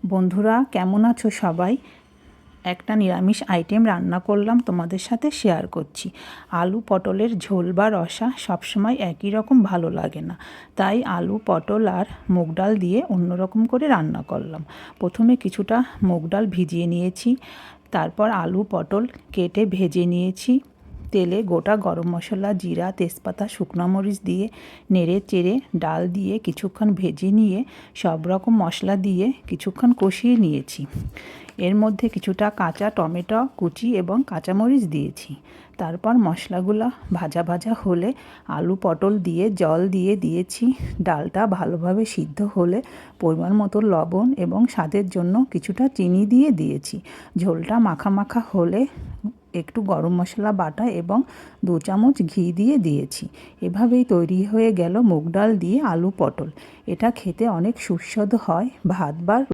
বন্ধুরা কেমন আছো সবাই? একটা নিরামিষ আইটেম রান্না করলাম, তোমাদের সাথে শেয়ার করছি। আলু পটলের ঝোল বা রসা সবসময় একই রকম ভালো লাগে না, তাই আলু পটল আর মুগ ডাল দিয়ে অন্যরকম করে রান্না করলাম। প্রথমে কিছুটা মুগ ডাল ভিজিয়ে নিয়েছি, তারপর আলু পটল কেটে ভেজে নিয়েছি। তেলে গোটা গরম মশলা, জিরা, তেজপাতা, শুকনো মরিচ দিয়ে নেড়ে চেড়ে ডাল দিয়ে কিছুক্ষণ ভেজে নিয়ে সব রকম মশলা দিয়ে কিছুক্ষণ কষিয়ে নিয়েছি। এর মধ্যে কিছুটা কাঁচা টমেটো কুচি এবং কাঁচামরিচ দিয়েছি। তারপর মশলাগুলো ভাজা ভাজা হলে আলু পটল দিয়ে জল দিয়ে দিয়েছি। ডালটা ভালোভাবে সিদ্ধ হলে পরিমাণ মতো লবণ এবং স্বাদের জন্য কিছুটা চিনি দিয়ে দিয়েছি। ঝোলটা মাখা মাখা হলে একটু গরম মশলা বাটা এবং 2 চামচ ঘি দিয়ে দিয়েছি। এভাবেই তৈরি হয়ে গেল মুগ ডাল দিয়ে আলু পটল। এটা খেতে অনেক সুস্বাদু হয়। ভাত বা